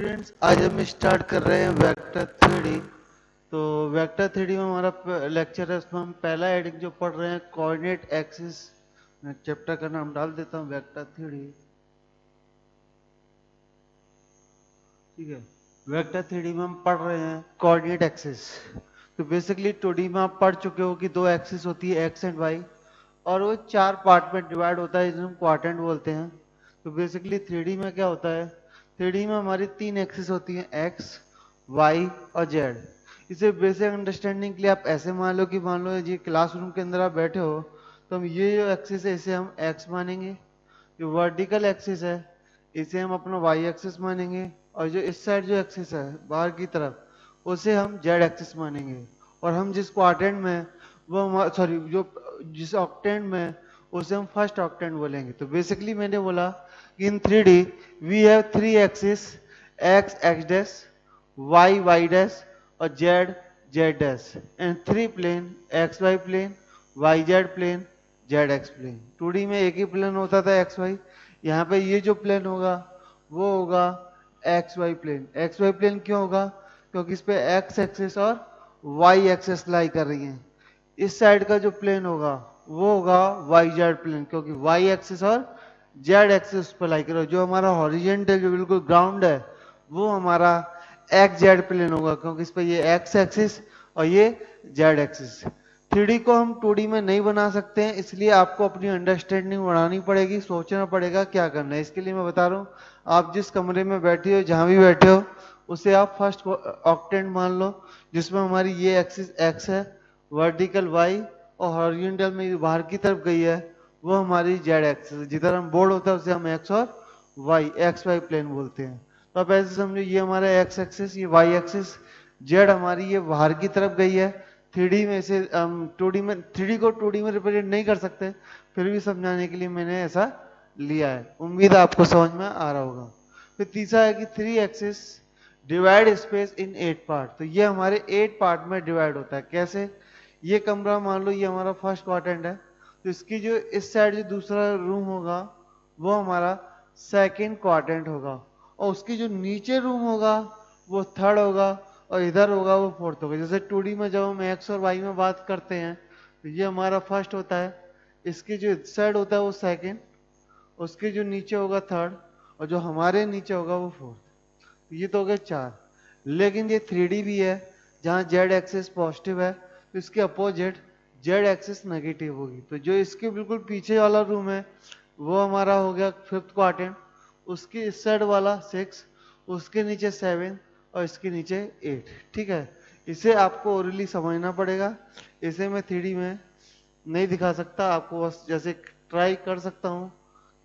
Students, आज हम start कर रहे हैं वेक्टर थ्योरी। तो वेक्टर थ्योरी में हमारा लेक्चर है, उसमें हम पहला हेडिंग जो पढ़ रहे हैं कोऑर्डिनेट एक्सिस। मैं चैप्टर का नाम डाल देता हूँ वेक्टर थ्योरी। ठीक है, वेक्टर थ्योरी में हम पढ़ रहे हैं कोऑर्डिनेट एक्सिस। तो बेसिकली 2D में आप पढ़ चुके हो कि दो एक्सिस होती है एक्स एंड वाई, और वो चार पार्ट में डिवाइड होता है जिसे हम क्वाड्रेंट बोलते हैं। तो बेसिकली 3D में क्या होता है, 3D में हमारी तीन एक्सिस होती हैं एक्स, वाई और जेड। इसे बेसिक अंडरस्टैंडिंग के लिए आप ऐसे मान लो कि मान लो ये क्लासरूम के अंदर आप बैठे हो, तो हम ये जो एक्सिस है इसे हम एक्स मानेंगे, जो वर्टिकल एक्सिस है इसे हम अपना वाई एक्सिस मानेंगे, और जो इस साइड जो एक्सिस है बाहर की तरफ उसे हम जेड एक्सिस मानेंगे। और हम जिस क्वाड्रेंट में वो सॉरी जो जिस ऑक्टेंट में उसे हम फर्स्ट ऑक्टेंट बोलेंगे। तो बेसिकली मैंने बोला कि in 3D we have three axis, X X dash, Y Y dash और Z Z dash, and three plane X Y plane, Y Z plane, Z X plane. 2D में एक ही plane होता था एक्स वाई, यहाँ पे ये जो plane होगा वो होगा X Y plane. X Y plane क्यों होगा, क्योंकि इस पे एक्स एक्सिस और वाई एक्सिस लाई कर रही है। इस साइड का जो प्लेन होगा वो होगा वाई जेड प्लेन, क्योंकि वाई एक्सिस और जेड एक्सिस पर लाई कर रहा है। जो हमारा हॉरिजेंटल जो बिल्कुल ग्राउंड है वो हमारा एक्स जेड प्लेन होगा, क्योंकि इस पे ये एक्स एक्सिस और ये जेड एक्सिस। 3D को हम 2D में नहीं बना सकते हैं, इसलिए आपको अपनी अंडरस्टैंडिंग बढ़ानी पड़ेगी, सोचना पड़ेगा क्या करना है। इसके लिए मैं बता रहा हूँ, आप जिस कमरे में बैठे हो जहां भी बैठे हो उसे आप फर्स्ट ऑक्टेंट मान लो, जिसमें हमारी ये एक्सिस एक्स है, वर्टिकल वाई और हॉरिजॉन्टल में बाहर की तरफ गई है वो हमारी जेड एक्सिस है। जिधर हम बोर्ड होता है उसे हम एक्स और वाई एक्स वाई प्लेन बोलते हैं। तो आप ऐसे समझो ये हमारा एक्स एक्सिस, ये वाई एक्सिस, जेड हमारी ये बाहर की तरफ गई है। 3D में इसे 2D में 3D को 2D में रिप्रेजेंट नहीं कर सकते, फिर भी समझाने के लिए मैंने ऐसा लिया है। उम्मीद है आपको समझ में आ रहा होगा। फिर तीसरा है कि 3 axis divide space in 8 part. तो ये हमारे 8 पार्ट में डिवाइड होता है। कैसे, ये कमरा मान लो ये हमारा फर्स्ट क्वाड्रेंट है, तो इसकी जो इस साइड जो दूसरा रूम होगा वो हमारा सेकंड क्वाड्रेंट होगा, और उसकी जो नीचे रूम होगा वो थर्ड होगा, और इधर होगा वो फोर्थ होगा। जैसे 2D में जब हम एक्स और वाई में बात करते हैं तो ये हमारा फर्स्ट होता है, इसकी जो इस साइड होता है वो सेकंड, उसके जो नीचे होगा थर्ड, और जो हमारे नीचे होगा वो फोर्थ। तो ये तो हो गए चार। लेकिन ये 3D भी है, जहाँ जेड एक्सिस पॉजिटिव है तो इसके अपोजिट जेड एक्सिस नेगेटिव होगी। तो जो इसके बिल्कुल पीछे वाला रूम है वो हमारा हो गया फिफ्थ क्वाड्रेंट, उसके इस साइड वाला 6, उसके नीचे 7 और इसके नीचे 8। ठीक है, इसे आपको ओरली समझना पड़ेगा, इसे मैं 3D में नहीं दिखा सकता आपको, बस जैसे ट्राई कर सकता हूँ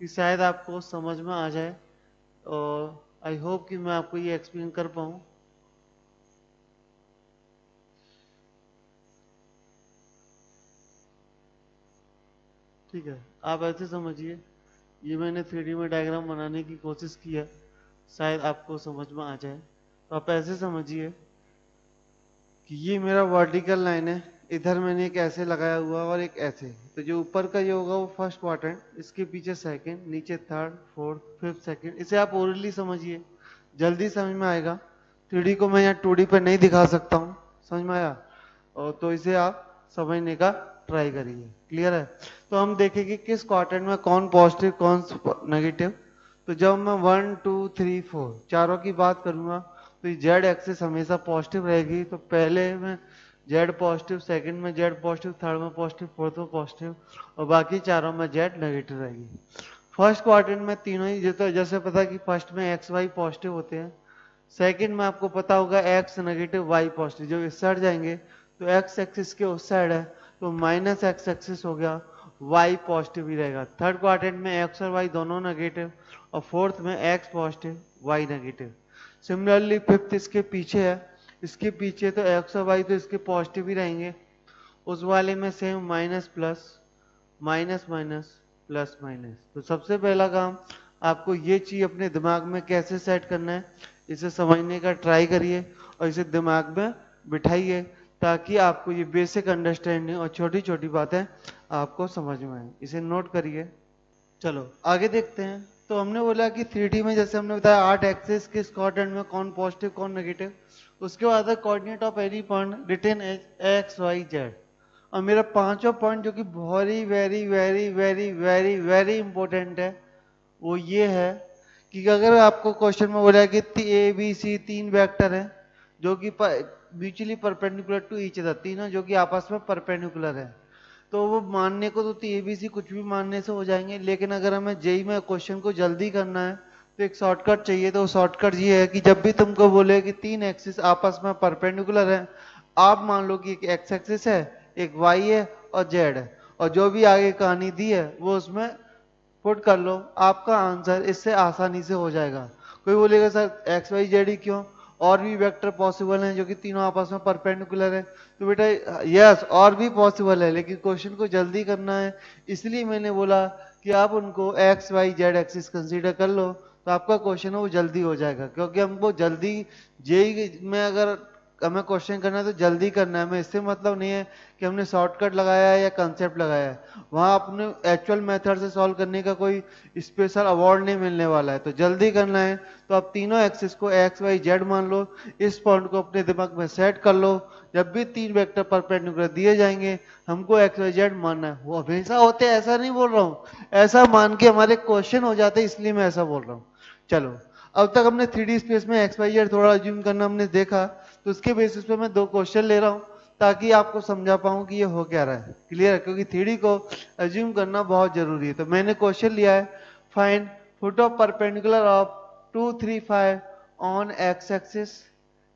कि शायद आपको समझ में आ जाए, और आई होप कि मैं आपको ये एक्सप्लेन कर पाऊँ। ठीक है, आप ऐसे समझिए, ये मैंने 3D में डायग्राम बनाने की कोशिश की है, शायद आपको समझ में आ जाए। तो आप ऐसे समझिए कि ये मेरा वर्टिकल लाइन है, इधर मैंने एक ऐसे लगाया हुआ और एक ऐसे। तो जो ऊपर का ये होगा वो फर्स्ट क्वाड्रेंट, इसके पीछे सेकंड, नीचे थर्ड, फोर्थ, फिफ्थ, सेकंड। इसे आप ओरली समझिए, जल्दी समझ में आएगा। 3D को मैं यहाँ 2D पे नहीं दिखा सकता हूँ, समझ में आया? और तो इसे आप समझने का ट्राई करिए। क्लियर है? तो हम देखेंगे किस क्वाड्रेंट में कौन पॉजिटिव कौन नेगेटिव। तो जब मैं 1 2 3 4 चारों की बात करूंगा तो जेड एक्सिस हमेशा पॉजिटिव रहेगी। तो पहले में जेड पॉजिटिव, सेकंड में जेड पॉजिटिव, थर्ड में पॉजिटिव, फोर्थ में पॉजिटिव, और बाकी चारों में जेड नेगेटिव रहेगी। फर्स्ट क्वाड्रेंट में तीनों ही जैसे पता कि फर्स्ट में एक्स वाई पॉजिटिव होते हैं, सेकंड में आपको पता होगा एक्स नेगेटिव वाई पॉजिटिव। जब इस साइड जाएंगे तो एक्स एक्सिस के उस साइड है तो माइनस एक्स एक्सिस हो गया, वाई पॉजिटिव ही रहेगा। थर्ड क्वाड्रेंट में एक्स और वाई दोनों नेगेटिव, और फोर्थ में X positive Y negative. Similarly fifth इसके पीछे है, इसके पीछे तो एक्स और वाई तो इसके पॉजिटिव ही रहेंगे, उस वाले में same minus plus, minus minus, plus minus. तो सबसे पहला काम आपको ये चीज अपने दिमाग में कैसे सेट करना है, इसे समझने का ट्राई करिए और इसे दिमाग में बिठाइए, ताकि आपको ये बेसिक अंडरस्टैंडिंग और छोटी छोटी बातें आपको समझ में आए। इसे नोट करिए। चलो आगे देखते हैं। तो हमने बोला कि 3D में जैसे हमने बताया 8 एक्सिस किस क्वाड्रेंट में कौन पॉजिटिव कौन नेगेटिव, उसके बाद coordinate of any point written as X Y Z. और मेरा पांचवा पॉइंट जो कि very very very very very very important है वो ये है कि अगर आपको क्वेश्चन में बोला है कि ए बी सी तीन वेक्टर हैं जो कि mutually perpendicular to each other, तीनों जो कि आपस में परपेंडिकुलर है, तो वो मानने को तो ए बी सी कुछ भी मानने से हो जाएंगे, लेकिन अगर हमें जेई में क्वेश्चन को जल्दी करना है तो एक शॉर्टकट चाहिए। तो शॉर्टकट ये है कि जब भी तुमको बोले कि तीन एक्सिस आपस में परपेंडिकुलर है, आप मान लो कि एक एक्स एक्सिस है, एक वाई है और जेड है, और जो भी आगे कहानी दी है वो उसमें पुट कर लो, आपका आंसर इससे आसानी से हो जाएगा। कोई बोलेगा सर एक्स वाई जेड ही क्यों, और भी वेक्टर पॉसिबल हैं जो कि तीनों आपस में परपेंडिकुलर है। तो बेटा यस और भी पॉसिबल है, लेकिन क्वेश्चन को जल्दी करना है, इसलिए मैंने बोला कि आप उनको X Y Z axis consider कर लो, तो आपका क्वेश्चन है वो जल्दी हो जाएगा। क्योंकि हमको जल्दी जेई में अगर हमें क्वेश्चन करना है तो जल्दी करना है, हमें इससे मतलब नहीं है कि हमने शॉर्टकट लगाया है या कंसेप्ट लगाया है, वहां अपने एक्चुअल मेथड से सॉल्व करने का कोई स्पेशल अवार्ड नहीं मिलने वाला है। तो जल्दी करना है तो आप तीनों एक्सिस को एक्स वाई जेड मान लो, इस पॉइंट को अपने दिमाग में सेट कर लो। जब भी तीन वेक्टर परपेंडिकुलर दिए जाएंगे हमको एक्स वाई जेड मानना है। वो हमेशा होते ऐसा नहीं बोल रहा हूँ, ऐसा मान के हमारे क्वेश्चन हो जाते इसलिए मैं ऐसा बोल रहा हूँ। चलो अब तक हमने 3D स्पेस में एक्स वाई जेड थोड़ा अज्यूम करना हमने देखा, तो उसके बेसिस पे मैं दो क्वेश्चन ले रहा हूँ ताकि आपको समझा पाऊं कि ये हो क्या रहा है। क्लियर है, क्योंकि 3D को अज्यूम करना बहुत जरूरी है। तो मैंने क्वेश्चन लिया है, find foot of perpendicular of 2 3 5 on X axis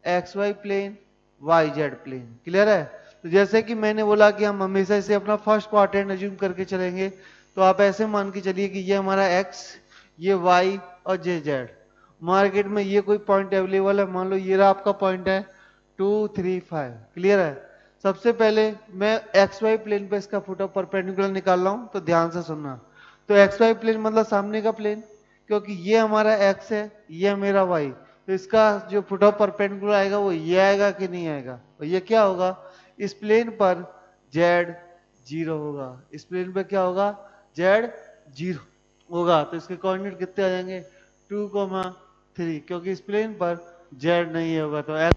X Y plane Y Z plane. Clear है। तो जैसे कि मैंने बोला कि हम हमेशा इसे अपना फर्स्ट क्वाड्रेंट अज्यूम करके चलेंगे, तो आप ऐसे मान के चलिए कि ये हमारा एक्स, ये वाई और ये जेड। मार्केट में ये कोई पॉइंट अवेलेबल है, मान लो ये रहा आपका पॉइंट है 2 3 5। क्लियर है। सबसे पहले मैं एक्स वाई प्लेन पे इसका फुट ऑफ परपेंडिकुलर निकाल रहा हूं, तो ध्यान से सुनना। तो एक्स वाई प्लेन मतलब सामने का प्लेन, क्योंकि ये हमारा एक्स है, ये मेरा वाई, तो इसका जो फुट ऑफ परपेंडिकुलर आएगा वो ये आएगा कि नहीं आएगा, तो ये क्या होगा, इस प्लेन पर जेड जीरो होगा। इस प्लेन पे क्या होगा, जेड जीरो होगा। तो इसके कोऑर्डिनेट कितने आ जाएंगे 2,3, क्योंकि इस प्लेन पर जेड नहीं होगा। तो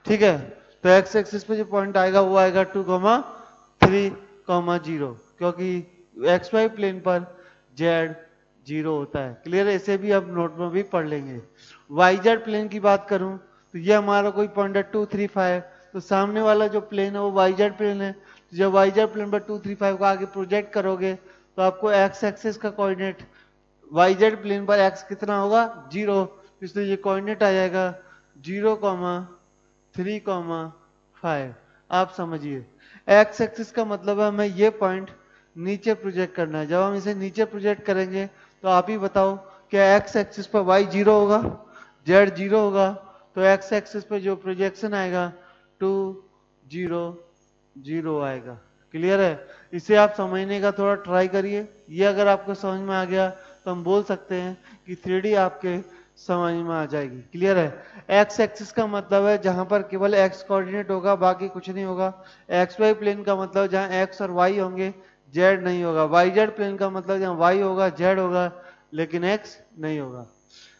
ठीक है। तो एक्स एक्सिस पे जो पॉइंट आएगा वो आएगा 2,3,0, क्योंकि एक्स वाई प्लेन पर जेड जीरो होता है। क्लियर है, इसे भी अब नोट में भी पढ़ लेंगे। वाई जेड प्लेन की बात करूं तो ये हमारा कोई पॉइंट है 2 3 5, तो सामने वाला जो प्लेन है वो वाई जेड प्लेन है। तो जब वाई जेड प्लेन पर 2 3 5 को आगे प्रोजेक्ट करोगे तो आपको एक्स एक्सिस का कोऑर्डिनेट वाई जेड प्लेन पर एक्स कितना होगा, जीरो, इसलिए ये कोऑर्डिनेट आ जाएगा 0,3,5। आप समझिए एक्स एक्सिस का मतलब है हमें ये पॉइंट नीचे प्रोजेक्ट करना है। जब हम इसे नीचे प्रोजेक्ट करेंगे तो आप ही बताओ क्या एक्स एक्सिस पर वाई जीरो होगा, जेड जीरो होगा, तो एक्स एक्सिस पे जो प्रोजेक्शन आएगा 2,0,0 आएगा। क्लियर है। इसे आप समझने का थोड़ा ट्राई करिए, ये अगर आपको समझ में आ गया तो हम बोल सकते हैं कि 3D आपके समझ में आ जाएगी। क्लियर है। एक्स एक्सिस का मतलब है जहां पर केवल एक्स कोऑर्डिनेट होगा, बाकी कुछ नहीं होगा। एक्स वाई प्लेन का मतलब जहां एक्स और वाई होंगे, जेड नहीं होगा। वाई जेड प्लेन का मतलब जहां वाई होगा जेड होगा, लेकिन एक्स नहीं होगा।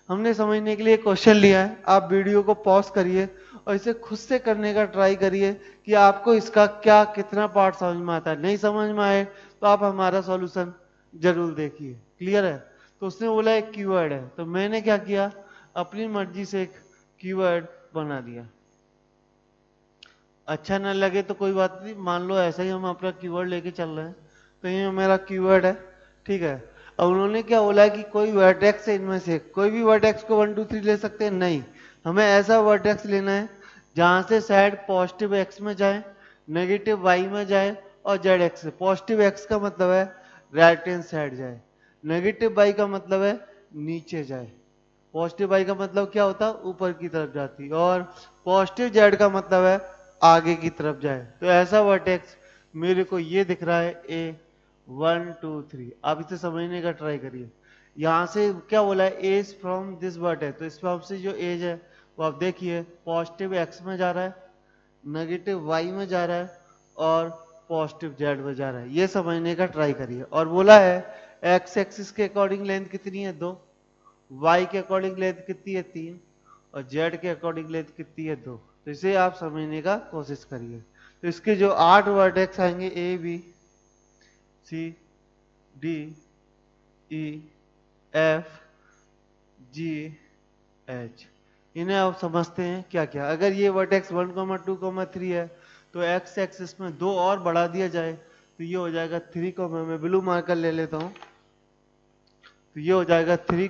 हमने समझने के लिए क्वेश्चन लिया है, आप वीडियो को पॉज करिए और इसे खुद से करने का ट्राई करिए कि आपको इसका क्या कितना पार्ट समझ में आता है। नहीं समझ में आए तो आप हमारा सॉल्यूशन जरूर देखिए। क्लियर है। तो उसने बोला एक कीवर्ड है, तो मैंने क्या किया, अपनी मर्जी से एक कीवर्ड बना दिया। अच्छा ना लगे तो कोई बात नहीं, मान लो ऐसा ही हम अपना कीवर्ड लेके चल रहे हैं, तो ये मेरा कीवर्ड है। ठीक है। अब उन्होंने क्या बोला है कि कोई वर्टेक्स है, इनमें से कोई भी वर्टेक्स को 1 2 3 ले सकते हैं, नहीं, हमें ऐसा वर्टेक्स लेना है जहां से साइड पॉजिटिव एक्स में जाए, नेगेटिव वाई में जाए और जेड एक्स से। पॉजिटिव एक्स का मतलब है राइट हैंड साइड जाए, नेगेटिव वाई का मतलब है नीचे जाए, पॉजिटिव वाई का मतलब क्या होता है ऊपर की तरफ जाती, और पॉजिटिव जेड का मतलब है आगे की तरफ जाए। तो ऐसा वर्टेक्स मेरे को ये दिख रहा है ए 1 2 3। आप इसे समझने का ट्राई करिए। यहां से क्या बोला है, एज फ्रॉम दिस वर्टेक्स, तो इस फ्रॉम से जो एज है वो आप देखिए पॉजिटिव एक्स में जा रहा है, नेगेटिव वाई में जा रहा है और पॉजिटिव जेड में जा रहा है। ये समझने का ट्राई करिए। और बोला है एक्स एक्सिस के अकॉर्डिंग लेंथ कितनी है 2, वाई के अकॉर्डिंग लेंथ कितनी है 3 और जेड के अकॉर्डिंग लेंथ कितनी है 2। तो इसे आप समझने का कोशिश करिए। तो इसके जो 8 वर्टेक्स आएंगे A B C D E F G H, इन्हें आप समझते हैं क्या क्या। अगर ये वर्टेक्स 1, 2, 3 है तो एक्स एक्सिस में 2 और बढ़ा दिया जाए तो ये हो जाएगा 3, मैं ब्लू मार्कर ले लेता हूं, तो ये हो जाएगा 3,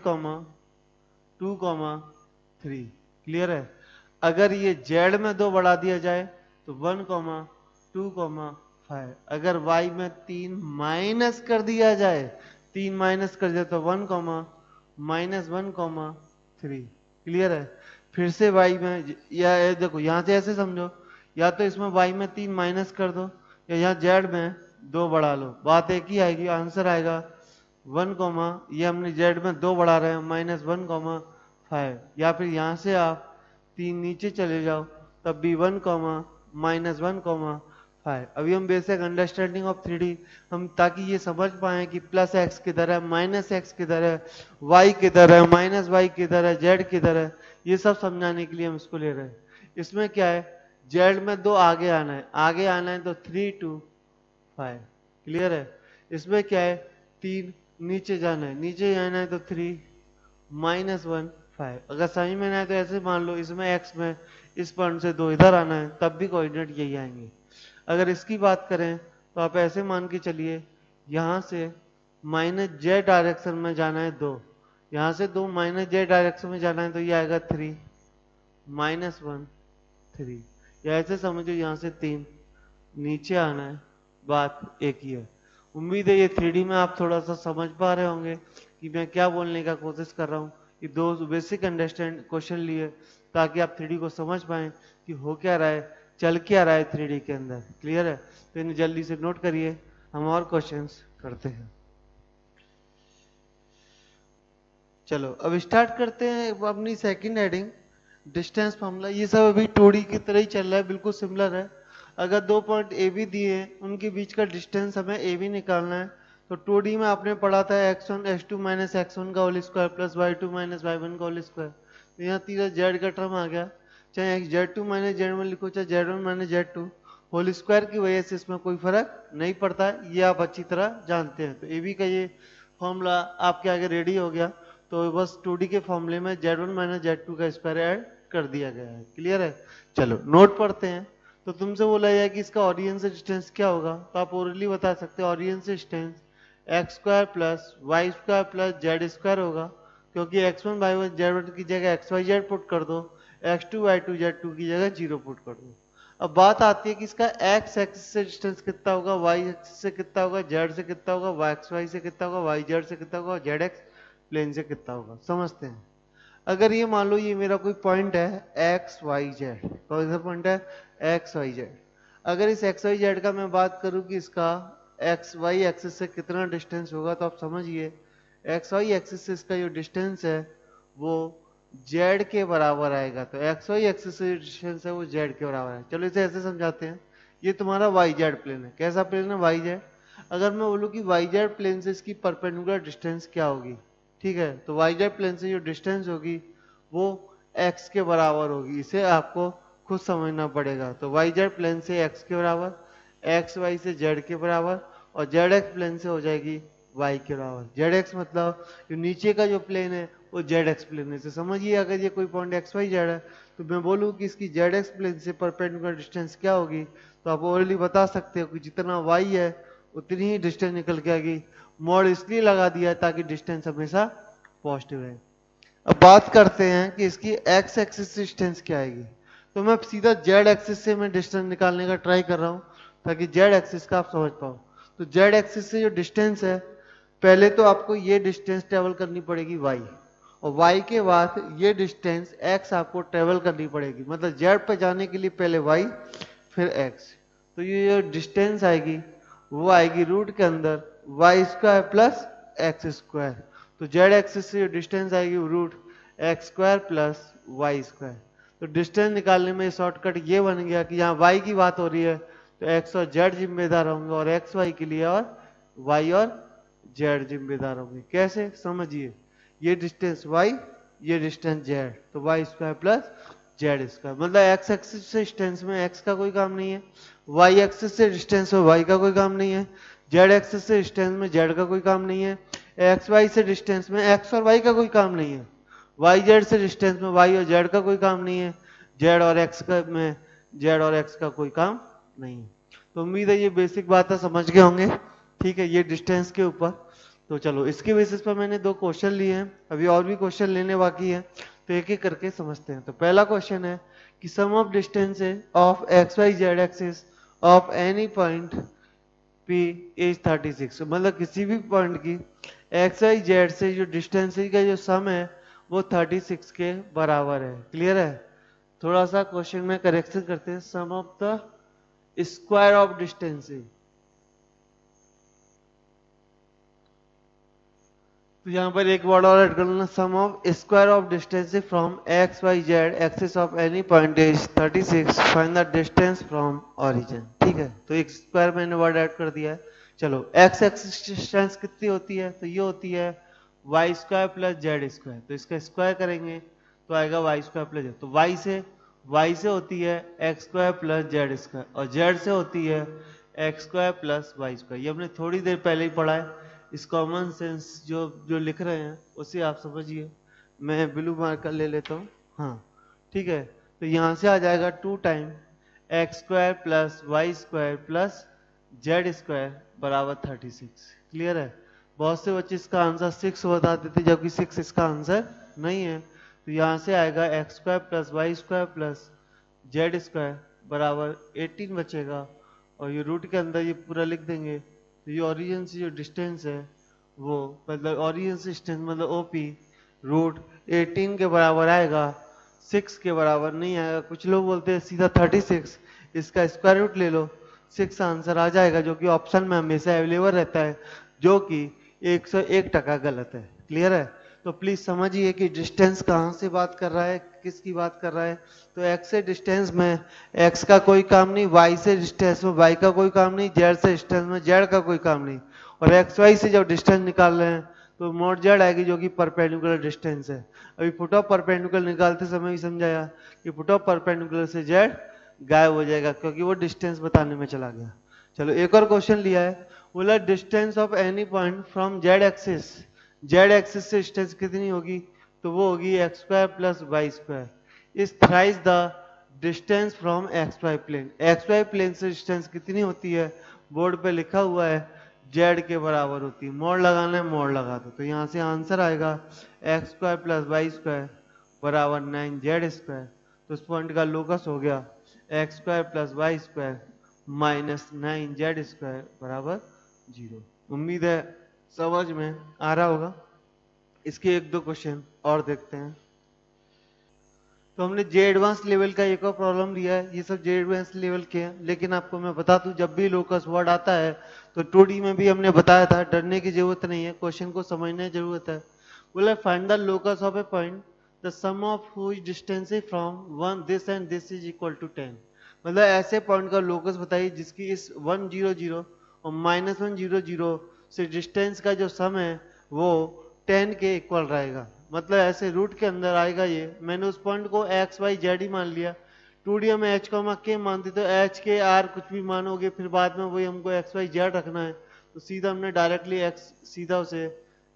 2, 3। क्लियर है। अगर ये जेड में 2 बढ़ा दिया जाए तो 1, 2, 5। अगर y में 3 माइनस कर दिया जाए, 3 माइनस कर दिया तो 1, -1, 3। क्लियर है। फिर से y में, या देखो यहां से ऐसे समझो, या तो इसमें y में 3 माइनस कर दो या यहाँ z में 2 बढ़ा लो, बात एक ही आएगी, आंसर आएगा 1, ये हमने z में 2 बढ़ा रहे हैं -1, 5। या फिर यहां से आप 3 नीचे चले जाओ तब भी 1, -1, 5। अभी हम बेसिक अंडरस्टैंडिंग ऑफ 3D, हम ताकि ये समझ पाए कि प्लस एक्स किधर है, माइनस एक्स किधर है, वाई किधर है, माइनस वाई किधर है, जेड किधर है, ये सब समझाने के लिए हम इसको ले रहे हैं। इसमें क्या है, जेड में 2 आगे आना है, आगे आना है तो 3, 2, 5। क्लियर है। इसमें क्या है, 3 नीचे जाना है, नीचे जाना है तो 3, -1, 5। अगर सही में ना है तो ऐसे मान लो इसमें एक्स में इस पॉइंट से 2 इधर आना है, तब भी कोऑर्डिनेट यही आएंगे। अगर इसकी बात करें तो आप ऐसे मान के चलिए, यहां से -z डायरेक्शन में जाना है 2, यहां से 2 -z डायरेक्शन में जाना है तो ये आएगा 3, -1, 3। या ऐसे समझो यहां से 3 नीचे आना है, बात एक ही है। उम्मीद है ये 3D में आप थोड़ा सा समझ पा रहे होंगे कि मैं क्या बोलने का कोशिश कर रहा हूँ। ये 2 बेसिक अंडरस्टैंड क्वेश्चन लिए ताकि आप 3D को समझ पाए कि हो क्या रहा है, चल क्या रहा है 3D के अंदर। क्लियर है। तो इन्हें जल्दी से नोट करिए, हम और क्वेश्चंस करते हैं। चलो अब स्टार्ट करते हैं अपनी सेकंड हेडिंग, डिस्टेंस फार्मूला। ये सब अभी 2D की तरह ही चल रहा है, बिल्कुल सिमिलर है। अगर 2 पॉइंट ए बी दिए हैं, उनके बीच का डिस्टेंस हमें ए बी निकालना है। तो 2D में आपने पढ़ा था x1 x2 माइनस x1 का whole square plus y2 minus y1 का होल स्क्वायर। तो यहाँ तीसरा z का टर्म आ गया, चाहे z2 माइनस z1 लिखो चाहे z1 minus z2, whole square की वजह से इसमें कोई फर्क नहीं पड़ता है, ये आप अच्छी तरह जानते हैं। तो ए बी का ये फॉर्मूला आपके आगे रेडी हो गया। तो बस 2D के फॉर्मूले में z1 माइनस z2 का स्क्वायर ऐड कर दिया गया है। क्लियर है। चलो नोट पढ़ते हैं। तो तुमसे बोला जाए कि इसका ऑरिजिन से डिस्टेंस क्या होगा, तो आप ओरली बता सकते हो ऑरिजिन से distance X square plus Y square plus Z square होगा, क्योंकि x1 y1 z1 की जगह एक्स वाई जेड पुट कर दो, x2 y2 z2 की जगह 0 पुट कर दो। अब बात आती है कि इसका एक्स एक्सिस से डिस्टेंस कितना होगा, वाई एक्सिस से कितना होगा, जेड से कितना होगा, वाई एक्स वाई से कितना होगा, वाई जेड से कितना होगा, जेड एक्स प्लेन से कितना होगा। समझते हैं। अगर ये मान लो ये मेरा कोई पॉइंट है एक्स वाई जेड, कौन सा पॉइंट है, एक्स वाई जेड। अगर इस एक्स वाई जेड का मैं बात करूं कि इसका एक्स वाई एक्सिस से कितना डिस्टेंस होगा, तो आप समझिए एक्स वाई एक्सिस से इसका जो डिस्टेंस है वो जेड के बराबर आएगा। तो एक्स वाई एक्सिस से डिस्टेंस है वो जेड के बराबर है। चलो इसे ऐसे समझाते हैं, ये तुम्हारा वाई जेड प्लेन है। कैसा प्लेन है, वाई जेड। अगर मैं बोलूं कि वाई जेड प्लेन से इसकी परपेंडिकुलर डिस्टेंस क्या होगी, ठीक है, तो वाई जेड प्लेन से जो डिस्टेंस होगी वो एक्स के बराबर होगी। इसे आपको खुद समझना पड़ेगा। तो वाई जेड प्लेन से एक्स के बराबर, एक्स वाई से जेड के बराबर, और जेड एक्स प्लेन से हो जाएगी वाई के बराबर। जेड एक्स मतलब जो नीचे का जो प्लेन है वो जेड एक्स प्लेन है। तो समझिए अगर ये कोई पॉइंट एक्स वाई जेड है तो मैं बोलूँ कि इसकी जेड एक्स प्लेन से परपेंडिकुलर डिस्टेंस क्या होगी, तो आप ऑलरेडी बता सकते हो कि जितना वाई है उतनी ही डिस्टेंस निकल के आएगी। मोड इसलिए लगा दिया है ताकि डिस्टेंस हमेशा पॉजिटिव है। अब बात करते हैं कि इसकी एक्स एक्सिस से डिस्टेंस क्या आएगी। तो मैं सीधा जेड एक्सिस से मैं डिस्टेंस निकालने का ट्राई कर रहा हूं ताकि जेड एक्सिस का आप समझ पाओ। तो जेड एक्सिस से जो डिस्टेंस है, पहले तो आपको ये डिस्टेंस ट्रेवल करनी पड़ेगी वाई, और वाई के बाद ये डिस्टेंस एक्स आपको ट्रेवल करनी पड़ेगी। मतलब जेड पे जाने के लिए पहले वाई फिर एक्स। तो ये जो डिस्टेंस आएगी वो आएगी रूट के अंदर Y square plus X square. तो जेड एक्सिस से जो डिस्टेंस आएगी वो root X square plus Y square. तो डिस्टेंस निकालने में शॉर्टकट ये बन गया कि यहाँ y की बात हो रही है तो x और z जिम्मेदार होंगे और x y के लिए और y और z जिम्मेदार होंगे। कैसे समझिए, ये डिस्टेंस y, ये डिस्टेंस z, तो y square plus Z square, मतलब x एक्सिस से डिस्टेंस में x का कोई काम नहीं है, y एक्सिस से डिस्टेंस में y का कोई काम नहीं है, z एक्सिस से डिस्टेंस में z का कोई काम नहीं है, एक्स वाई से डिस्टेंस में x और y का कोई काम नहीं है, वाई जेड से डिस्टेंस में y और z का कोई काम नहीं है, z और x का में z और x का कोई काम नहीं है। तो उम्मीद है ये बेसिक बातें समझ गए होंगे। ठीक है, ये डिस्टेंस के ऊपर। तो चलो इसके बेसिस पर मैंने 2 क्वेश्चन लिए हैं, अभी और भी क्वेश्चन लेने बाकी है, तो एक एक करके समझते हैं। तो पहला क्वेश्चन है कि sum of distances of X Y Z axis of any point P is 36, मतलब किसी भी पॉइंट की एक्स वाई जेड से जो डिस्टेंस का जो सम है वो 36 के बराबर है। क्लियर है? थोड़ा सा क्वेश्चन में करेक्शन करते हैं। Sum of the square of distance, तो यहाँ पर एक वर्ड और ऐड कर लेना, sum of square of distance from X Y Z axis of any point is 36, find the distance from origin. ठीक है, तो एक स्क्वायर मैंने वर्ड ऐड कर दिया है। चलो एक्स एक्सिस डिस्टेंस कितनी होती है, तो ये होती है Y square plus Z square, तो इसका स्क्वायर करेंगे तो आएगा वाई स्क्वायर प्लस जेड, तो वाई से होती है X square plus Z square और जेड से होती है X square plus Y square. ये हमने थोड़ी देर पहले ही पढ़ा है। इस कॉमन सेंस जो जो लिख रहे हैं उसे आप समझिए। मैं ब्लू मार्कर ले लेता हूँ। हाँ ठीक है, तो यहाँ से आ जाएगा 2 time X square plus Y square plus Z square बराबर 36। क्लियर है? बहुत से बच्चे इसका आंसर 6 बता देते जबकि 6 इसका आंसर नहीं है। तो यहाँ से आएगा X square plus Y square plus Z square बराबर 18 बचेगा और ये रूट के अंदर ये पूरा लिख देंगे। तो ये ओरिजिन से जो डिस्टेंस है वो मतलब ओरिजिन से डिस्टेंस मतलब ओपी रूट 18 के बराबर आएगा, 6 के बराबर नहीं आएगा। कुछ लोग बोलते हैं सीधा 36, इसका स्क्वायर रूट ले लो, 6 आंसर आ जाएगा, जो कि ऑप्शन में हमेशा अवेलेबल रहता है, जो कि 101% गलत है। क्लियर है? तो प्लीज समझिए कि डिस्टेंस कहाँ से बात कर रहा है, किसकी बात कर रहा है। तो x से डिस्टेंस में x का कोई काम नहीं, y से डिस्टेंस में y का कोई काम नहीं, z से डिस्टेंस में z का कोई काम नहीं, और एक्स वाई से जब डिस्टेंस निकाल रहे हैं तो मोड जेड आएगी जो कि परपेंडिकुलर डिस्टेंस है। अभी फुट ऑफ परपेंडिकुलर निकालते समय भी समझाया कि फुट ऑफ परपेंडिकुलर से जेड गायब हो जाएगा क्योंकि वो डिस्टेंस बताने में चला गया। चलो एक और क्वेश्चन लिया है, बोला distance of any point from Z axis, Z axis से डिस्टेंस कितनी होगी, तो वो होगी X square plus Y square is thrice the distance from X Y plane. X Y plane से डिस्टेंस कितनी होती है, बोर्ड पे लिखा हुआ है जेड के बराबर होती है। मोड़ लगाना है मोड़ लगा दो, तो यहाँ से आंसर आएगा X square plus Y square बराबर 9 जेड स्क्वायर। तो इस पॉइंट का लोकस हो गया X square plus Y square minus 9 Z square बराबर 0। उम्मीद है समझ में आ रहा होगा। इसके 1-2 क्वेश्चन और देखते हैं। तो हमने जे एडवांस लेवल का एक और प्रॉब्लम लिया है, ये सब जे एडवांस लेवल के हैं, लेकिन आपको मैं बता दूं जब भी लोकस वर्ड आता है तो 2D में भी हमने बताया था, डरने की जरूरत नहीं है, क्वेश्चन को समझने की जरूरत है। बोला find the locus of a point the sum of whose distance from one this and this is equal to 10। मतलब ऐसे पॉइंट का लोकस बताइए जिसकी इस 100 और -100 से डिस्टेंस का जो सम है वो 10 के इक्वल रहेगा। मतलब ऐसे रूट के अंदर आएगा ये, मैंने उस पॉइंट को एक्स वाई जेड ही मान लिया, 2D में एच के मानती तो एच के आर कुछ भी मानोगे फिर बाद में वही हमको एक्स वाई जेड रखना है, तो सीधा हमने डायरेक्टली एक्स सीधा उसे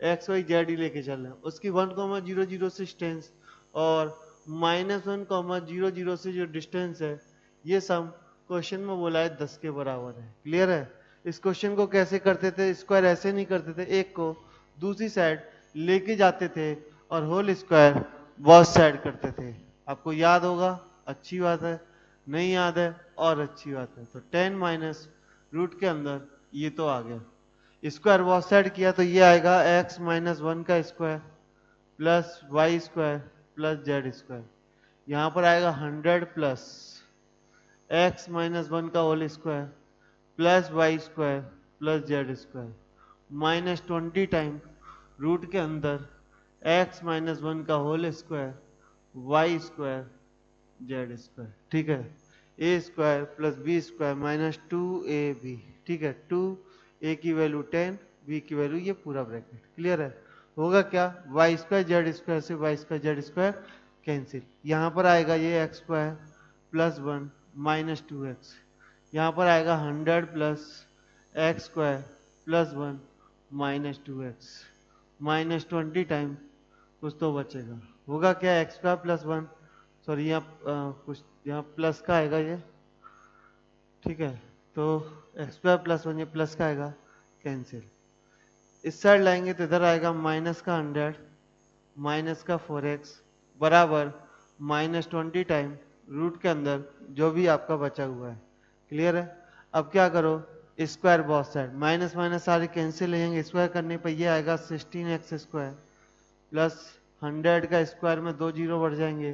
एक्स वाई जेड ही लेके चलना है। उसकी 1,00 से डिस्टेंस और -1,00 से जो डिस्टेंस है ये सम क्वेश्चन में बोला है 10 के बराबर है। क्लियर है? इस क्वेश्चन को कैसे करते थे, स्क्वायर ऐसे नहीं करते थे, एक को दूसरी साइड लेके जाते थे और होल स्क्वायर बहुत साइड करते थे। आपको याद होगा, अच्छी बात है, नहीं याद है और अच्छी बात है। तो 10 माइनस रूट के अंदर ये तो आ गया, स्क्वायर बहुत साइड किया तो ये आएगा x -1 का square plus Y square plus Z square. यहाँ पर आएगा 100 प्लस x -1 का whole square plus Y square plus Z square -20 time root के अंदर x -1 का whole square Y square Z square, ठीक है। A square plus B square minus 2ab, ठीक है। 2a की वैल्यू 10, b की वैल्यू ये पूरा ब्रैकेट, क्लियर है। होगा क्या, वाई स्क्वायर जेड स्क्वायर से Y square Z square cancel, यहाँ पर आएगा ये x square plus 1 minus 2x, यहाँ पर आएगा 100 plus X square plus 1 minus 2x minus 20 time कुछ तो बचेगा, होगा क्या एक्स स्क्वायर प्लस 1, सॉरी यहाँ कुछ यहाँ प्लस का आएगा ये, ठीक है। तो एक्स स्क्वायर प्लस 1 ये प्लस का आएगा कैंसिल, इस साइड लाएंगे तो इधर आएगा माइनस का 100 माइनस का 4x बराबर माइनस 20 टाइम रूट के अंदर जो भी आपका बचा हुआ है, क्लियर है। अब क्या करो, स्क्वायर बहुत साइड माइनस माइनस सारे कैंसिल हो जाएंगे, स्क्वायर करने पर ये आएगा 16x स्क्वायर प्लस 100 का स्क्वायर में 2 जीरो बढ़ जाएंगे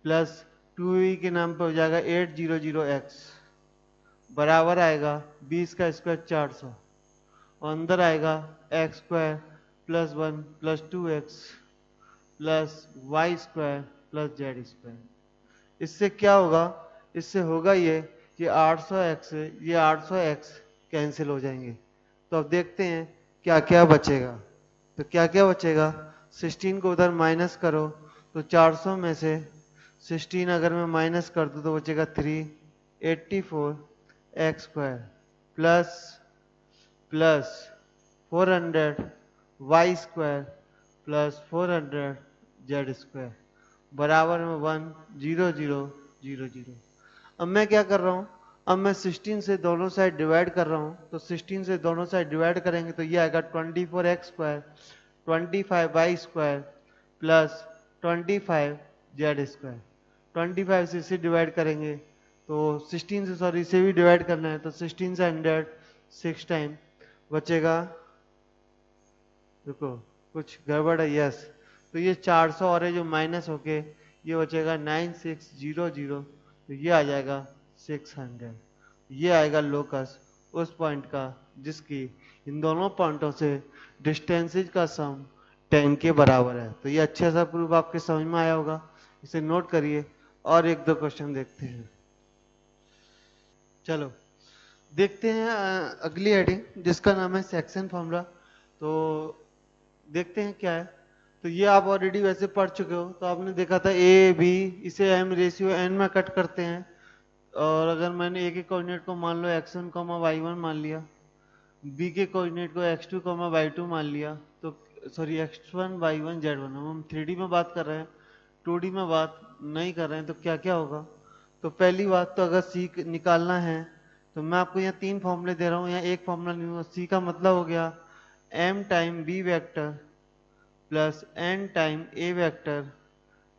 प्लस 2e के नाम पे हो जाएगा 800x बराबर आएगा 20 का स्क्वायर 400 और अंदर आएगा X square plus 1 plus 2x plus Y square plus Z square. इससे क्या होगा, इससे होगा ये 800x ये 800x कैंसिल हो जाएंगे। तो अब देखते हैं क्या क्या बचेगा, तो क्या क्या बचेगा, 16 को उधर माइनस करो तो 400 में से 16 अगर मैं माइनस कर दूं तो बचेगा 384 X square plus plus 400 Y square plus 400 Z square बराबर में 1 0 0 0 0। अब मैं क्या कर रहा हूं, अब मैं 16 से दोनों साइड डिवाइड कर रहा हूं, तो 16 से दोनों साइड डिवाइड करेंगे तो ये आएगा 24 X square 25 Y square plus 25 Z square. 25 से इसे डिवाइड करेंगे तो 16 से, सॉरी इसे भी डिवाइड करना है तो 16 से 100 6 टाइम बचेगा, देखो कुछ गड़बड़ है, यस। तो ये 400 और है जो माइनस होके ये बचेगा 9600, तो ये आ जाएगा 600। ये आएगा लोकस उस पॉइंट का जिसकी इन दोनों पॉइंटों से डिस्टेंसेज का सम 10 के बराबर है। तो ये अच्छा सा प्रूफ आपके समझ में आया होगा, इसे नोट करिए और एक दो क्वेश्चन देखते हैं। चलो देखते हैं अगली हेडिंग जिसका नाम है सेक्शन फॉर्मूला। तो देखते हैं क्या है। तो ये आप ऑलरेडी वैसे पढ़ चुके हो, तो आपने देखा था ए बी, इसे एम रेशियो एन में कट करते हैं। और अगर मैंने ए के कोऑर्डिनेट को मान लो x1 y1 मान लिया, बी के कोऑर्डिनेट को x2 y2 मान लिया, तो सॉरी x1 y1 z1, हम 3D में बात कर रहे हैं, 2D में बात नहीं कर रहे हैं। तो क्या क्या होगा, तो पहली बात तो अगर सी निकालना है तो मैं आपको यहाँ 3 फॉर्मूले दे रहा हूँ, यहाँ एक फॉर्मूला नहीं हुआ। सी का मतलब हो गया m time B vector plus n time A vector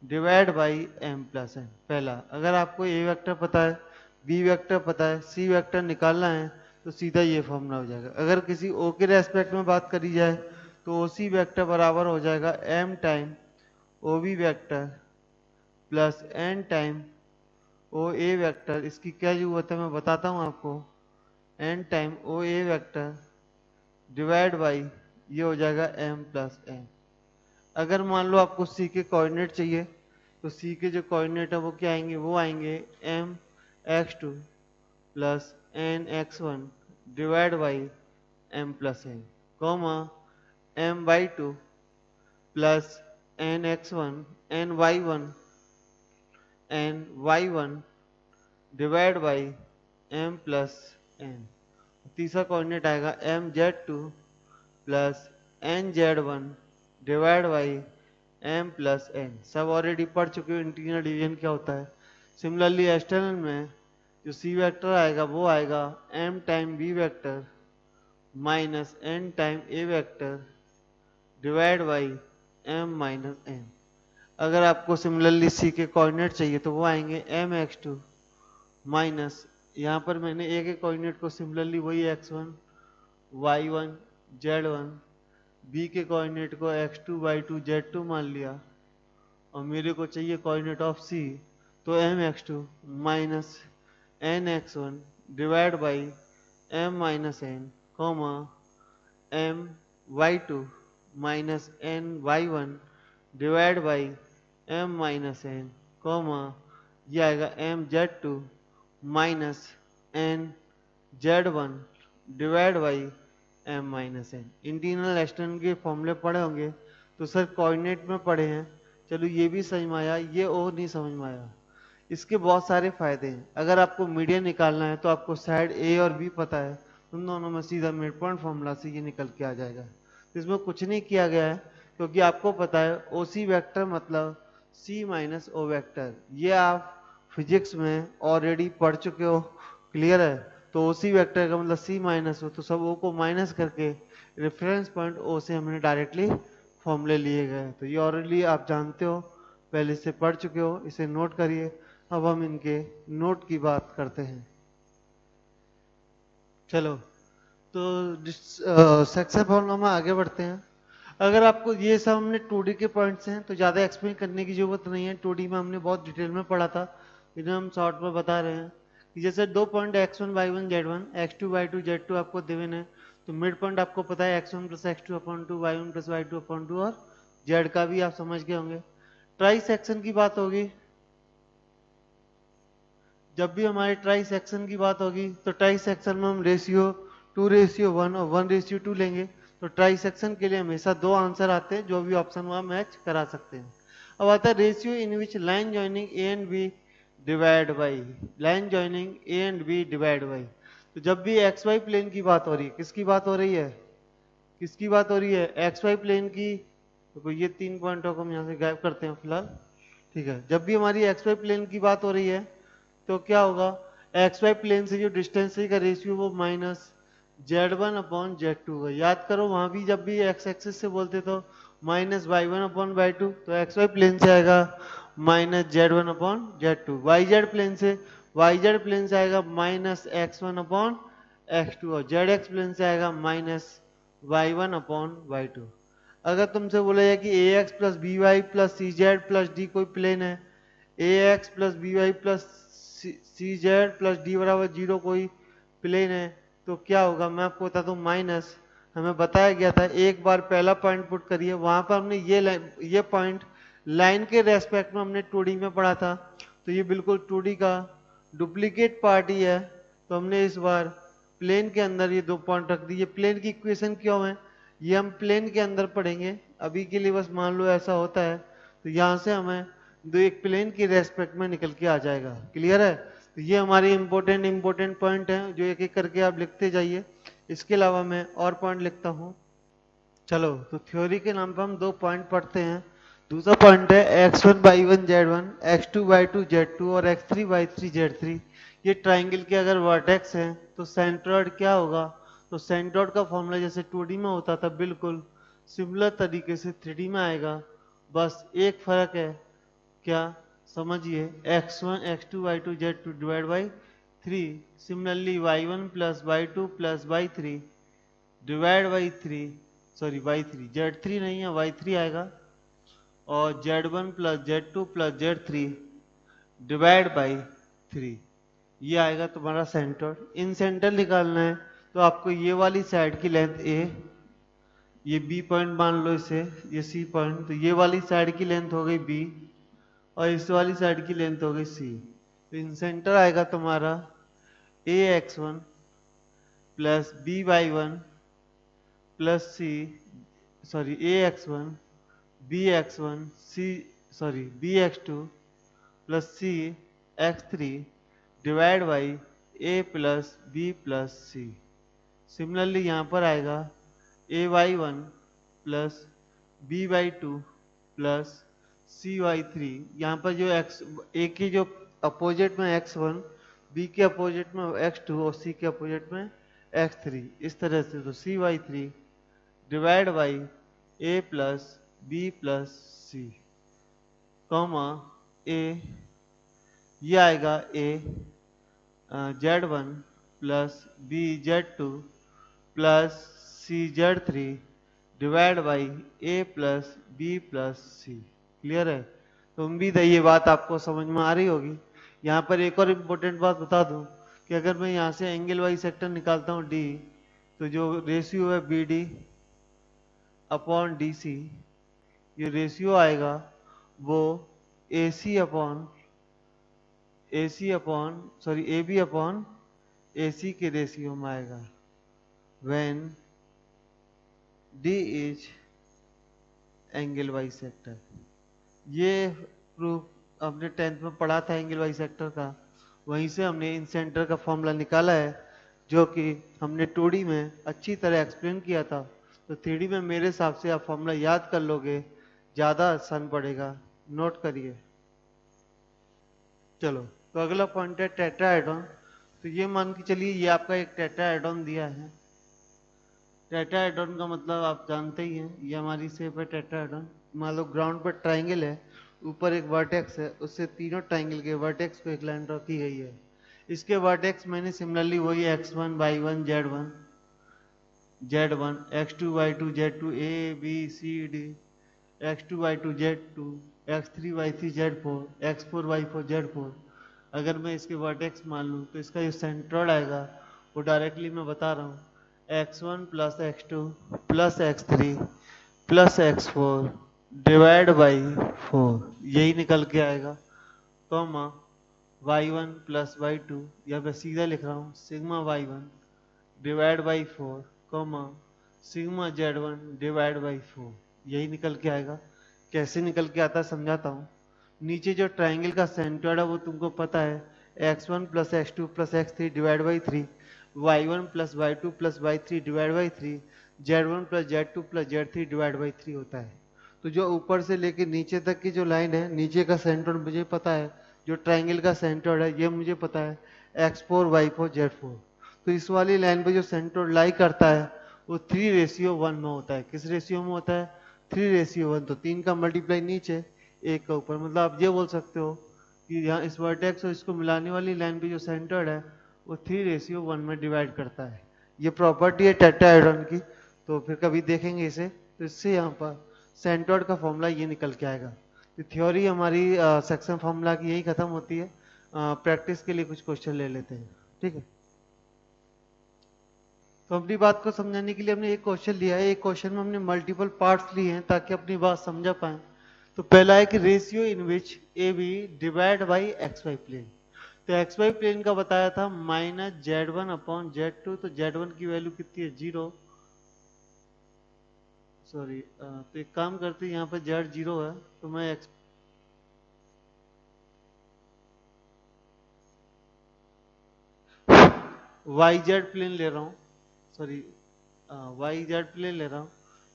divide by m plus n। पहला, अगर आपको ए वेक्टर पता है, बी वेक्टर पता है, सी वेक्टर निकालना है तो सीधा ये फॉर्मूला हो जाएगा। अगर किसी ओ के रेस्पेक्ट में बात करी जाए तो ओ सी वेक्टर बराबर हो जाएगा m time O B vector plus n time O A vector. इसकी क्या जरूरत है मैं बताता हूँ आपको, n time O A vector divide by ये हो जाएगा m प्लस n। अगर मान लो आपको सी के कोऑर्डिनेट चाहिए तो सी के जो कोऑर्डिनेट है वो क्या आएंगे, वो आएंगे m x2 plus n x1 divide by m plus n, comma m y2 plus n x1 n y1 n y1 divide by m plus n। तीसरा कोऑर्डिनेट आएगा m z2 plus n z1 divide by m plus n। सब already पढ़ चुके हो integral division क्या होता है। Similarly external में जो सी वेक्टर आएगा वो आएगा m time B vector minus n time A vector divide by m minus n। अगर आपको सिमिलरली सी के कोऑर्डिनेट चाहिए तो वो आएंगे m x2 माइनस, यहाँ पर मैंने ए के कोऑर्डिनेट को सिमिलरली वही x1 y1 z1, बी के कोऑर्डिनेट को x2 y2 z2 मान लिया और मेरे को चाहिए कोऑर्डिनेट ऑफ सी, तो mx2 minus nx1 divide by m minus n, comma m y2 minus n y1 divide by m minus n, comma ये आएगा M Z two minus N Z one divide by M minus N. Integral extend के फॉर्मूले पढ़े होंगे तो sir coordinate में पढ़े हैं, चलो ये भी समझ में आया, ये और नहीं समझ में आया। इसके बहुत सारे फायदे हैं। अगर आपको मीडियन निकालना है तो आपको साइड ए और बी पता है, उन दोनों में सीधा मिड पॉइंट फॉर्मूला से ये निकल के आ जाएगा। तो इसमें कुछ नहीं किया गया है क्योंकि आपको पता है ओ सी वैक्टर मतलब सी माइनस ओ वैक्टर, ये आप फिजिक्स में ऑलरेडी पढ़ चुके हो, क्लियर है। तो ओ सी वैक्टर का मतलब सी माइनस हो, तो सब ओ को माइनस करके रेफरेंस पॉइंट ओ से हमने डायरेक्टली फॉर्मूले लिए गए। तो ये ऑलरेडी आप जानते हो, पहले से पढ़ चुके हो, इसे नोट करिए। अब हम इनके नोट की बात करते हैं। चलो तो सेक्शन प्रॉब्लम में आगे बढ़ते हैं। अगर आपको ये सब हमने 2D के पॉइंट्स हैं तो ज़्यादा एक्सप्लेन करने की जरूरत नहीं है, 2D में हमने बहुत डिटेल में पढ़ा था, इन्हें हम शॉर्ट में बता रहे हैं कि जैसे दो point x1 y1 z1 x2 y2 z2 आपको दिवन है, तो मिड पॉइंट आपको पता है x1 plus x2 upon 2 y1 plus y2 upon 2 और z का भी आप समझ गए होंगे। ट्राई सेक्शन की बात होगी, जब भी हमारे ट्राई सेक्शन की बात होगी तो ट्राई सेक्शन में हम रेशियो 2:1 और 1:2 लेंगे। तो ट्राई सेक्शन के लिए हमेशा दो आंसर आते हैं, जो भी ऑप्शन वहां मैच करा सकते हैं। अब आता है ratio in which line joining A and B divide by, line joining A and B divide by. तो जब भी एक्स वाई प्लेन की बात हो रही है, किसकी बात हो रही है, किसकी बात हो रही है, एक्स वाई प्लेन की। तो ये 3 पॉइंटों को हम यहाँ से गायब करते हैं फिलहाल, ठीक है। जब भी हमारी एक्स वाई प्लेन की बात हो रही है तो क्या होगा, एक्स वाई प्लेन से जो डिस्टेंस का रेशियो वो माइनस z1 अपॉन z2 होगा। याद करो वहां भी जब भी एक्स एक्सिस से बोलते तो माइनस y1 अपॉन y2, तो एक्स वाई प्लेन से आएगा minus z1 upon z2। Y Z plane से, वाई जेड प्लेन से आएगा माइनस x1 अपॉन x2 और जेड एक्स प्लेन से आएगा माइनस y1 अपॉन y2। अगर तुमसे बोला जाए कि A X plus B Y plus C Z plus D कोई प्लेन है, A X plus B Y plus C Z plus D बराबर 0 कोई प्लेन है, तो क्या होगा, मैं आपको बता दूं माइनस। हमें बताया गया था, एक बार पहला पॉइंट पुट करिए, वहां पर हमने ये पॉइंट लाइन के रेस्पेक्ट में हमने 2D में पढ़ा था, तो ये बिल्कुल 2D का डुप्लीकेट पार्ट ही है। तो हमने इस बार प्लेन के अंदर ये दो पॉइंट रख दिए। प्लेन की इक्वेशन क्यों है, ये हम प्लेन के अंदर पढ़ेंगे, अभी के लिए बस मान लो ऐसा होता है। तो यहाँ से हमें दो एक प्लेन की रेस्पेक्ट में निकल के आ जाएगा, क्लियर है। तो ये हमारे इंपॉर्टेंट पॉइंट हैं जो एक एक करके आप लिखते जाइए। इसके अलावा मैं और पॉइंट लिखता हूँ। चलो तो थ्योरी के नाम पर हम दो पॉइंट पढ़ते हैं। दूसरा पॉइंट है x1 y1 z1 x2 y2 z2 और x3 y3 z3। ये ट्राइंगल के अगर वर्टेक्स हैं तो सेंट्रोइड क्या होगा, तो सेंट्रोइड का फॉर्मूला जैसे 2D में होता था बिल्कुल सिमिलर तरीके से 3D में आएगा। बस एक फर्क है, क्या, समझिए, x1 x2 y2 z2 divide by 3। Similarly y1 plus y2 plus y3 divide by 3, sorry y3 z3 नहीं है y3 आएगा, और z1 plus z2 plus z3 divide by 3, ये आएगा तुम्हारा सेंटर। इन सेंटर निकालना है तो आपको ये वाली साइड की लेंथ a, ये b पॉइंट मान लो इसे, ये c पॉइंट, तो ये वाली साइड की लेंथ हो गई b और इस वाली साइड की लेंथ हो गई c। तो इन सेंटर आएगा तुम्हारा a x1 plus b y1 plus c, sorry a x1 b x1 c, sorry b x2 plus c x3 divide by a plus b plus c। Similarly यहाँ पर आएगा a y1 plus b y2 plus c y3। यहाँ पर जो x, a की जो opposite में x1, b के अपोजिट में x2 और c के अपोजिट में x3, इस तरह से। तो c y3 divide by a plus b plus c comma a, ये आएगा a z1 plus b z2 plus c z3 divide by a plus b plus c, clear है। तो उम्मीद है ये बात आपको समझ में आ रही होगी। यहाँ पर एक और इम्पोर्टेंट बात बता दूं कि अगर मैं यहाँ से एंगल वाई सेक्टर निकालता हूँ d, तो जो रेशियो है B D upon D C, ये रेशियो आएगा वो A C upon A B upon A C के रेशियो में आएगा when D is angle bisector. ये प्रूफ हमने 10th में पढ़ा था एंगल बाई सेक्टर का, वहीं से हमने इन सेंटर का फॉर्मूला निकाला है जो कि हमने 2D में अच्छी तरह एक्सप्लेन किया था। तो 3D में मेरे हिसाब से आप फॉर्मूला याद कर लोगे, ज़्यादा आसान पड़ेगा। नोट करिए। चलो, तो अगला पॉइंट है टेट्राहेड्रॉन। तो ये मान के चलिए ये आपका एक टेट्राहेड्रॉन दिया है। टेट्राहेड्रॉन का मतलब आप जानते ही हैं, ये हमारी शेप है टेट्राहेड्रॉन। मान लो ग्राउंड पर ट्राइंगल है, ऊपर एक वर्टेक्स है, उससे तीनों ट्राइंगल के वर्टेक्स पे एक लाइन ड्रॉ की गई है। इसके वर्टेक्स मैंने सिमिलरली वही x1 y1 z1 z1 x2 y2 z2 a b c d x2 y2 z2 x3 y3 z4 x4 y4 z4। अगर मैं इसके वर्टेक्स मान लूँ तो इसका जो सेंट्रोइड आएगा वो डायरेक्टली मैं बता रहा हूँ x1 plus x2 plus x3 plus x4 divide by 4, यही निकल के आएगा। कॉमा y1 प्लस y2, या मैं सीधा लिख रहा हूँ sigma y1 divide by 4, comma sigma z1 divide by 4, यही निकल के आएगा। कैसे निकल के आता है समझाता हूँ। नीचे जो ट्राइंगल का सेंट्रोइड है वो तुमको पता है x1 plus x2 plus x3 divide by 3, y1 plus y2 plus y3 divide by 3, z1 plus z2 plus z3 divide by 3 होता है। तो जो ऊपर से लेके नीचे तक की जो लाइन है, नीचे का सेंट्रोइड मुझे पता है, जो ट्राइंगल का सेंट्रोइड है ये मुझे पता है x4 y4 z4। तो इस वाली लाइन पे जो सेंट्रोइड लाई करता है वो 3:1 में होता है। किस रेशियो में होता है? 3:1। तो 3 का मल्टीप्लाई नीचे, 1 का ऊपर। मतलब आप ये बोल सकते हो कि यहाँ इस वर्टेक्स और इसको मिलाने वाली लाइन पे जो सेंटर्ड है वो 3:1 में डिवाइड करता है। ये प्रॉपर्टी है टेट्राहेड्रॉन की, तो फिर कभी देखेंगे इसे। तो इससे यहाँ पर सेंटर्ड का फॉर्मूला ये निकल के आएगा। तो थ्योरी हमारी सेक्शन फॉर्मूला की यही खत्म होती है। प्रैक्टिस के लिए कुछ क्वेश्चन ले लेते हैं, ठीक है। तो अपनी बात को समझाने के लिए हमने एक क्वेश्चन लिया है। एक क्वेश्चन में हमने मल्टीपल पार्ट्स लिए हैं ताकि अपनी बात समझा पाए। तो पहला है कि ratio in which A B divide by X Y plane. तो एक्स वाई प्लेन का बताया था -z1 अपॉन z2। तो z1 की वैल्यू कितनी है? 0। सॉरी, तो एक काम करते हैं, यहाँ पर z 0 है तो मैं x yz प्लेन ले रहा हूँ। सॉरी, yz प्लेन ले रहा हूँ।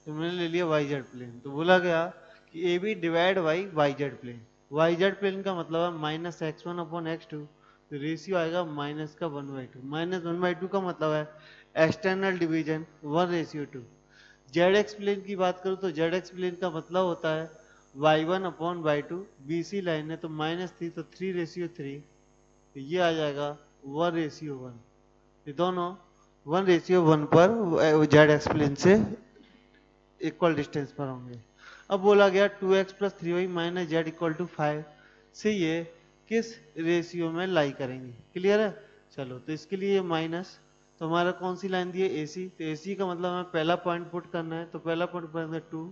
तो मैंने ले लिया yz प्लेन। तो बोला गया कि A B divide by yz plane. yz plane का मतलब है -x1 अपॉन x2। तो रेशियो आएगा माइनस का 1/2। -1/2 का मतलब है एक्सटर्नल डिवीजन 1:2। जेड प्लेन की बात करूँ तो जेड प्लेन का मतलब होता है y1 upon y2। BC line है तो -3, तो 3:3। तो ये आ जाएगा 1:1। ये दोनों 1:1 पर जेड प्लेन से इक्वल डिस्टेंस पर होंगे। अब बोला गया 2x plus 3y minus Z equal to 5 से ये किस रेशियो में लाई करेंगे। क्लियर है? चलो, तो इसके लिए माइनस, तो हमारा कौन सी लाइन दी है? AC। तो AC का मतलब हमें पहला पॉइंट पुट करना है। तो पहला पॉइंट पुट करना 2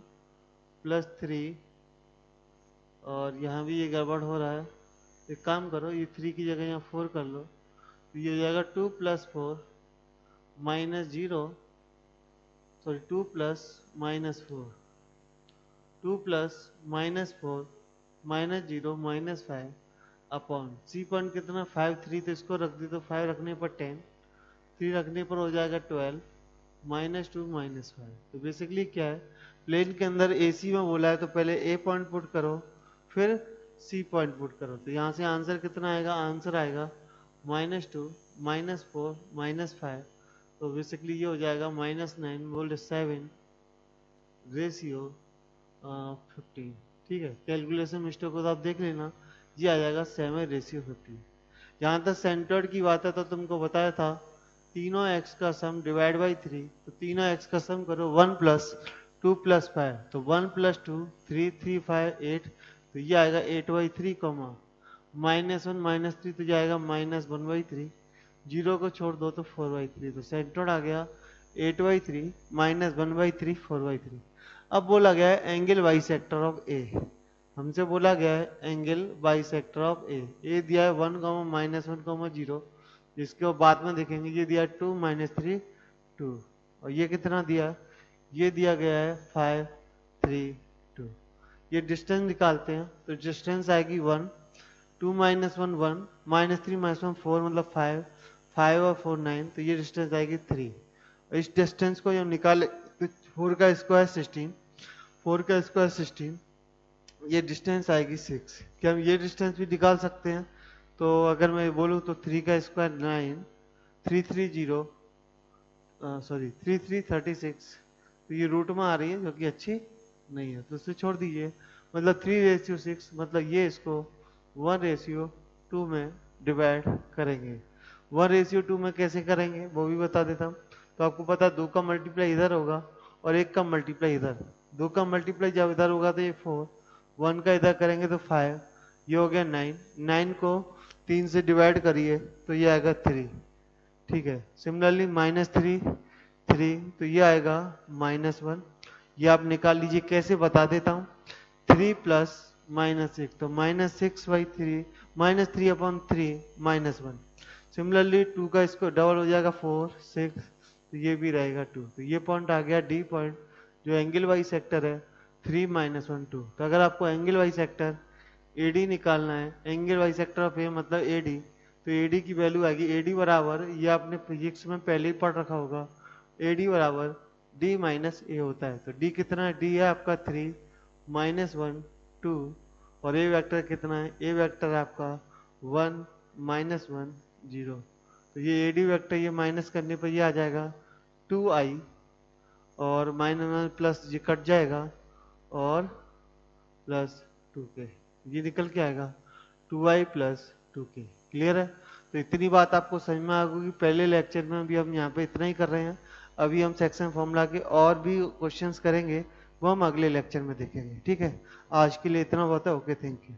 प्लस 3, और यहाँ भी ये गड़बड़ हो रहा है। एक काम करो, ये 3 की जगह यहाँ 4 कर लो। तो ये हो जाएगा 2 plus 4 minus 0, sorry 2 plus -4, 2 plus -4 minus 0 minus 5 upon C point कितना 5 3, तो इसको रख दी तो 5 रखने पर 10, 3 रखने पर हो जाएगा 12 -2 -5। तो बेसिकली क्या है, प्लेन के अंदर AC में बोला है तो पहले A पॉइंट पुट करो फिर C पॉइंट पुट करो। तो यहाँ से आंसर कितना आएगा? आंसर आएगा -2 -4 -5। तो बेसिकली ये हो जाएगा -9/7 रेशियो 15। ठीक है, कैलकुलेशन मिस्टेक को तो आप देख लेना। ये आ जाएगा 7:15। जहाँ तक सेंटर्ड की बात है तो तुमको बताया था तीनों x का सम डिवाइड बाई 3। तो तीनों x का सम करो 1 प्लस 2 प्लस 5। तो 1 प्लस 2 3 3 5 8। तो ये आएगा 8/3, -1 -3 तो जाएगा -1/3। 0 को छोड़ दो तो 4/3। तो सेंटर्ड आ गया 8/3 -1/3 4/3। अब बोला गया है एंगल बाई सेक्टर ऑफ ए। हमसे बोला गया है एंगल बाइसेक्टर ऑफ ए दिया है 1, -1, 0, जिसके बाद में देखेंगे ये दिया है 2, -3, 2, और ये कितना दिया, ये दिया गया है 5, 3, 2। ये डिस्टेंस निकालते हैं तो डिस्टेंस आएगी 1, 2 -1 1, -3 -1 4, मतलब 5, 5 और 4 9, तो ये डिस्टेंस आएगी 3। इस डिस्टेंस को जब निकाले तो 4 का स्क्वायर 16, 4 का स्क्वायर 16, ये डिस्टेंस आएगी 6। क्या हम ये डिस्टेंस भी निकाल सकते हैं? तो अगर मैं बोलूँ तो 3 का स्क्वायर 9, 330 सॉरी 3336, तो ये रूट में आ रही है जो कि अच्छी नहीं है, तो इसे छोड़ दीजिए। मतलब 3:6, मतलब ये इसको 1:2 में डिवाइड करेंगे। 1:2 में कैसे करेंगे वो भी बता देता हूँ। तो आपको पता 2 का मल्टीप्लाई इधर होगा और 1 का मल्टीप्लाई इधर। 2 का मल्टीप्लाई जब इधर होगा तो ये 4, 1 का इधर करेंगे तो 5, ये हो गया 9, 9 को 3 से डिवाइड करिए तो ये आएगा 3। ठीक है, सिमिलरली -3, 3, तो ये आएगा -1। ये आप निकाल लीजिए, कैसे बता देता हूँ। 3 प्लस -6, तो -6/3, -3/3 -1। सिमिलरली 2 का इसको डबल हो जाएगा 4, 6, तो ये भी रहेगा 2। तो ये पॉइंट आ गया डी पॉइंट, जो एंगल वाई सेक्टर है 3 -1 2। तो अगर आपको एंगल वाई सेक्टर एडी निकालना है, एंगल वाई सेक्टर ऑफ ए मतलब एडी, तो एडी की वैल्यू आएगी एडी बराबर, ये आपने फिजिक्स में पहले ही पढ़ रखा होगा, एडी बराबर डी माइनस ए होता है। तो डी कितना है, डी है आपका 3, -1 2, और ए वेक्टर कितना है, ए वेक्टर है आपका 1 -1 0। तो ये एडी वेक्टर ये माइनस करने पर ये आ जाएगा 2i, और माइनस प्लस ये कट जाएगा और प्लस 2k, ये निकल के आएगा 2i प्लस 2k। क्लियर है? तो इतनी बात आपको समझ में आ गई। पहले लेक्चर में भी हम यहाँ पे इतना ही कर रहे हैं। अभी हम सेक्शन फॉर्मूला के और भी क्वेश्चंस करेंगे, वो हम अगले लेक्चर में देखेंगे। ठीक है, आज के लिए इतना बहुत है। Okay, thank you.